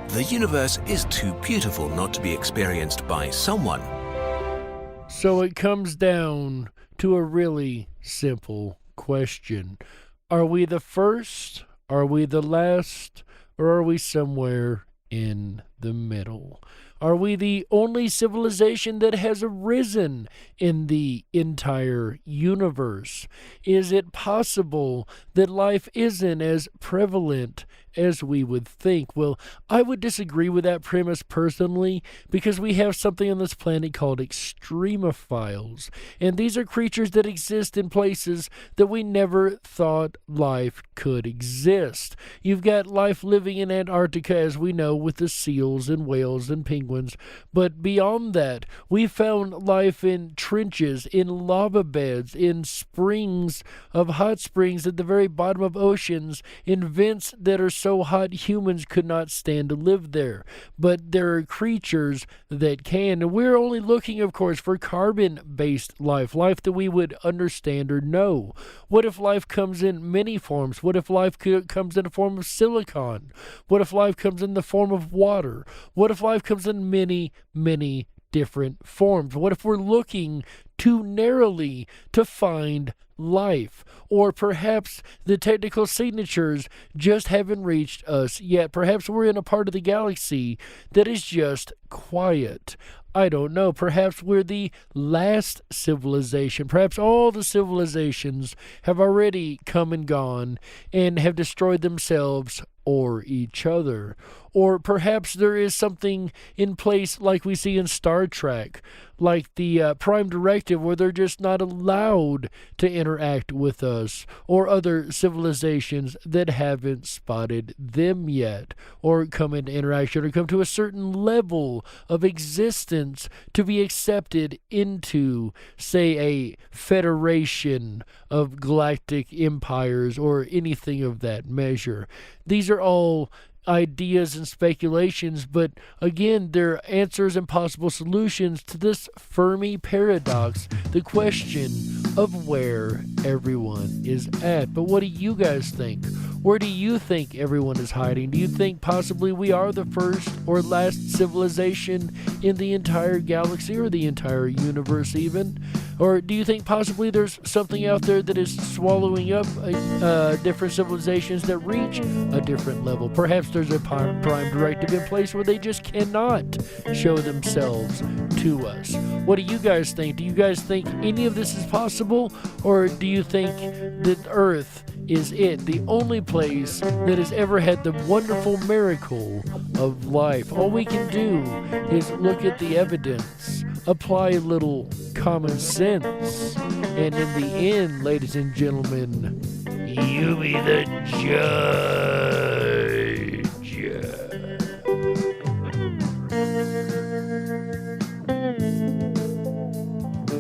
The universe is too beautiful not to be experienced by someone. So it comes down to a really simple question. Are we the first? Are we the last? Or are we somewhere in the middle? Are we the only civilization that has arisen in the entire universe? Is it possible that life isn't as prevalent as we would think? Well, I would disagree with that premise personally, because we have something on this planet called extremophiles, and these are creatures that exist in places that we never thought life could exist. You've got life living in Antarctica, as we know, with the seals and whales and penguins, but beyond that, we found life in trenches, in lava beds, in springs of hot springs at the very bottom of oceans, in vents that are so hot humans could not stand to live there. But there are creatures that can. And we're only looking, of course, for carbon-based life that we would understand or know. What if life comes in many forms? What if life comes in the form of silicon? What if life comes in the form of water? What if life comes in many, many different forms? What if we're looking too narrowly to find life? Or perhaps the technical signatures just haven't reached us yet. Perhaps we're in a part of the galaxy that is just quiet. I don't know. Perhaps we're the last civilization. Perhaps all the civilizations have already come and gone and have destroyed themselves or each other. Or perhaps there is something in place like we see in Star Trek, like the Prime Directive, where they're just not allowed to interact with us, or other civilizations that haven't spotted them yet, or come into interaction, or come to a certain level of existence to be accepted into, say, a federation of galactic empires, or anything of that measure. These are all ideas and speculations, but again, they're answers and possible solutions to this Fermi Paradox, the question of where everyone is at. But what do you guys think? Where do you think everyone is hiding? Do you think possibly we are the first or last civilization in the entire galaxy, or the entire universe even? Or do you think possibly there's something out there that is swallowing up different civilizations that reach a different level? Perhaps there's a prime directive in place where they just cannot show themselves to us. What do you guys think? Do you guys think any of this is possible? Or do you think that Earth is the only place that has ever had the wonderful miracle of life? All we can do is look at the evidence, apply a little common sense, and in the end, ladies and gentlemen, you be the judge.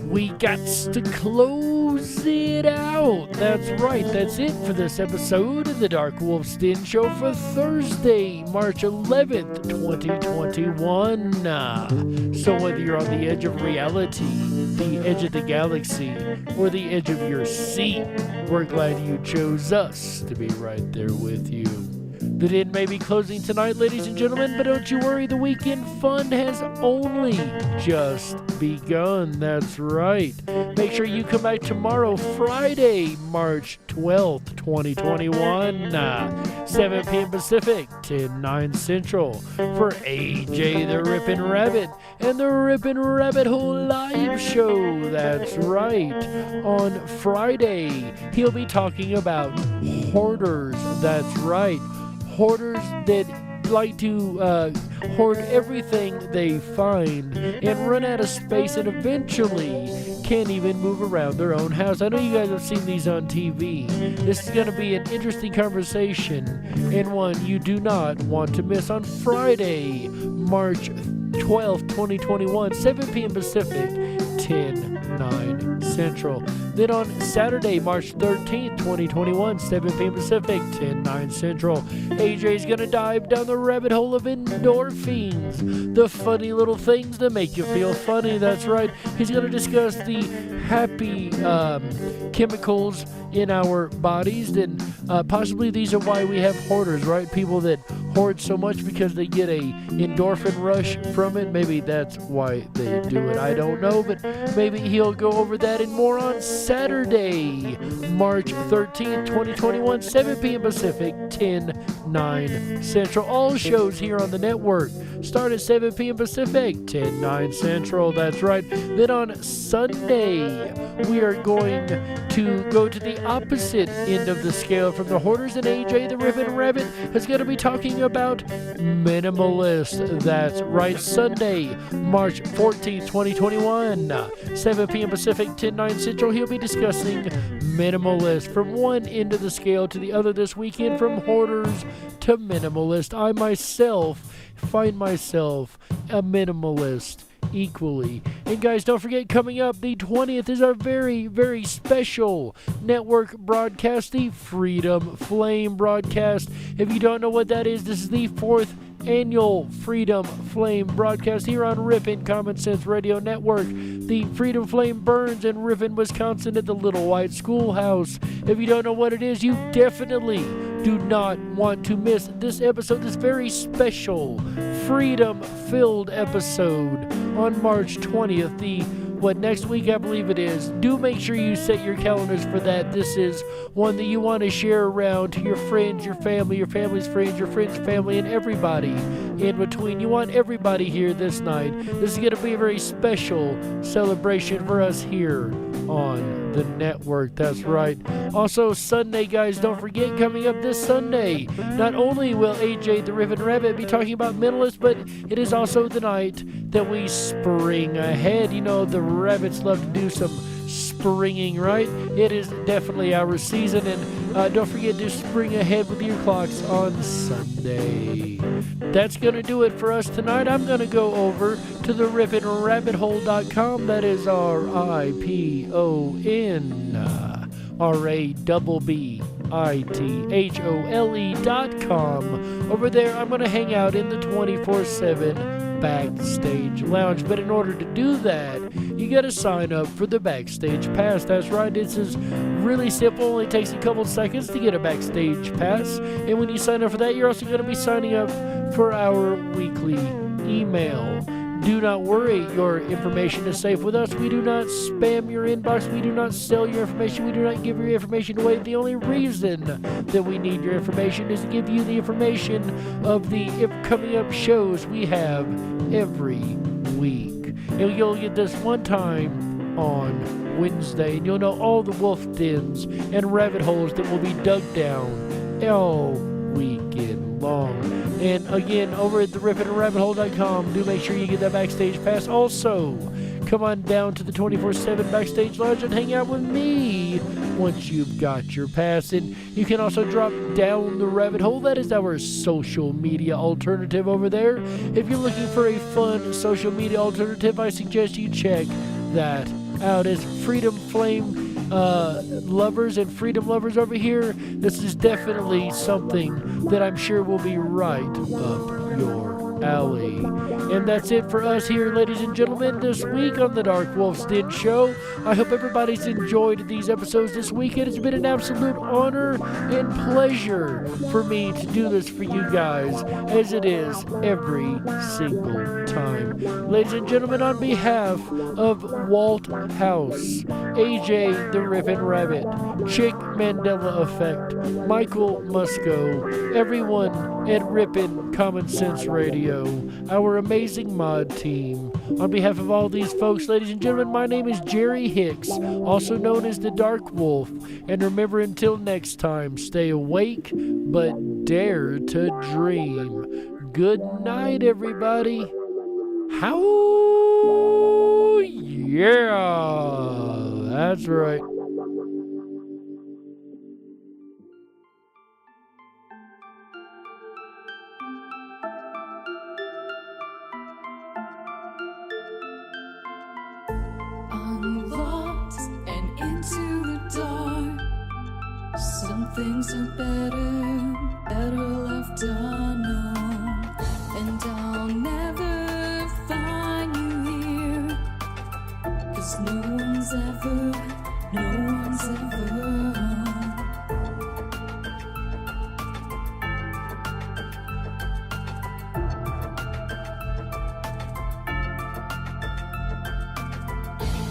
We got to close it out. That's right. That's it for this episode of the Dark Wolf's Den Show for Thursday, March 11th, 2021. So whether you're on the edge of reality, the edge of the galaxy, or the edge of your seat, we're glad you chose us to be right there with you. The den may be closing tonight, ladies and gentlemen, but don't you worry, the weekend fun has only just begun. That's right. Make sure you come back tomorrow, Friday, March 12th, 2021, 7 p.m. Pacific, 9 Central, for AJ the Ripon Rabbit and the Ripon Rabbit Hole Live Show. That's right. On Friday, he'll be talking about hoarders. That's right. Hoarders that like to hoard everything they find and run out of space and eventually can't even move around their own house. I know you guys have seen these on TV. This is going to be an interesting conversation and one you do not want to miss on Friday, March 12th, 2021, 7 p.m. Pacific, 10/9 Central. Then on Saturday, March 13th, 2021, 7 p.m. Pacific, 10/9 Central, AJ's gonna dive down the rabbit hole of endorphins, the funny little things that make you feel funny. That's right. He's gonna discuss the happy chemicals in our bodies, and possibly these are why we have hoarders, right? People that hoard so much because they get a endorphin rush from it. Maybe that's why they do it. I don't know, but maybe he'll go over that and more on Saturday, March 13th, 2021, 7 p.m. Pacific, 10/9 Central. All shows here on the network start at 7 p.m. Pacific, 10/9 Central. That's right. Then on Sunday, we are going to go to the opposite end of the scale from the hoarders, and AJ the Ripon Rabbit is going to be talking about minimalist. That's right. Sunday, March 14th, 2021, 7 p.m. Pacific, 10/9 Central. He'll be discussing minimalist from one end of the scale to the other this weekend, from hoarders to minimalist. I myself find myself a minimalist equally. And guys, don't forget, coming up the 20th is our very, very special network broadcast, the Freedom Flame broadcast. If you don't know what that is, this is the 4th annual Freedom Flame broadcast here on Ripon Common Sense Radio Network. The Freedom Flame burns in Ripon, Wisconsin at the Little White Schoolhouse. If you don't know what it is, you definitely do not want to miss this episode, this very special freedom-filled episode on March 20th, next week I believe it is. Do make sure you set your calendars for that. This is one that you want to share around to your friends, your family, your family's friends, your friends' family, and everybody in between. You want everybody here this night. This is going to be a very special celebration for us here on the network. That's right. Also, Sunday, guys, don't forget, coming up this Sunday, not only will AJ the Ripon Rabbit be talking about mentalists, but it is also the night that we spring ahead. You know, the rabbits love to do some springing, right? It is definitely our season, and don't forget to spring ahead with your clocks on Sunday. That's going to do it for us tonight. I'm going to go over to the riponrabbithole.com. That is RIPONRABBITHOLE.com. Over there, I'm going to hang out in the 24/7 Backstage Lounge. But in order to do that, you got to sign up for the Backstage Pass. That's right. This is really simple. Only takes a couple seconds to get a Backstage Pass. And when you sign up for that, you're also going to be signing up for our weekly email. Do not worry, your information is safe with us. We do not spam your inbox. We do not sell your information. We do not give your information away. The only reason that we need your information is to give you the information of the coming up shows we have every week. And you'll get this one time on Wednesday, and you'll know all the wolf dens and rabbit holes that will be dug down all weekend long. And again, over at the riponrabbithole.com, do make sure you get that Backstage Pass. Also, come on down to the 24/7 Backstage Lounge and hang out with me once you've got your pass. And you can also drop down the rabbit hole. That is our social media alternative over there. If you're looking for a fun social media alternative, I suggest you check that out. As Freedom Flame lovers and freedom lovers over here, this is definitely something that I'm sure will be right up your alley. And that's it for us here, ladies and gentlemen, this week on the Dark Wolf's Den Show. I hope everybody's enjoyed these episodes this week. It has been an absolute honor and pleasure for me to do this for you guys, as it is every single time. Ladies and gentlemen, on behalf of Walt House, AJ the Ripon Rabbit, Chick Mandela Effect, Michael Musco, everyone at Ripon Common Sense Radio, our amazing mod team. On behalf of all these folks, ladies and gentlemen, my name is Jerry Hicks, also known as the Dark Wolf. And remember, until next time, stay awake, but dare to dream. good night, everybody. How? Yeah, that's right. I'm lost and into the dark. Some things are better left unknown. And I'll never find you here, 'cause no one's ever home.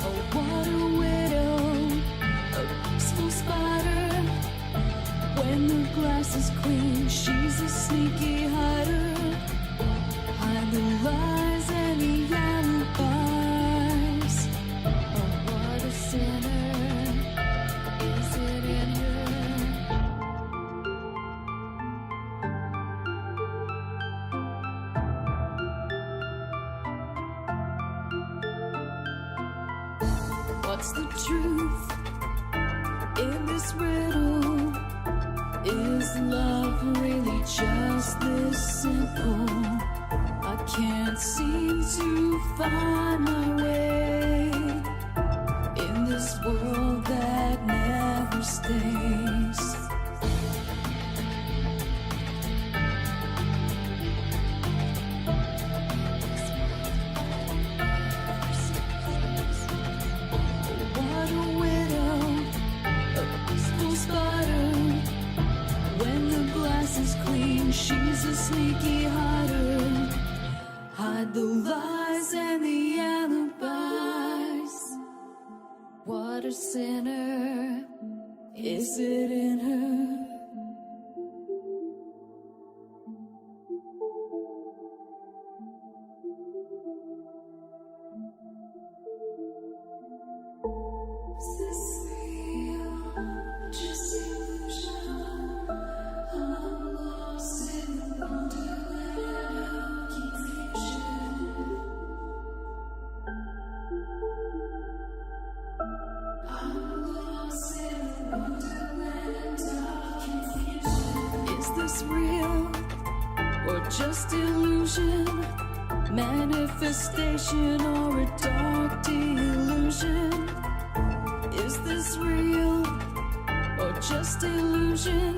Oh, what a widow, a peaceful spider. When the glass is clean, she's a sneaky hider. Hide the lies and the alibis. Oh, what a sinner. Is it in her? What's the truth in this riddle? Is love really just this simple? I can't seem to find my way in this world that never stays. What a widow, a peaceful spider. When the glass is clean, she's a sneaky hider. Hide the lies and the alibis. What a sinner. Is it in her? Is this real? Just illusion? I'm lost in the wonderland of confusion. I'm lost in the wonderland of confusion. Is this real or just illusion? Manifestation or a dark delusion? Is this real or just illusion?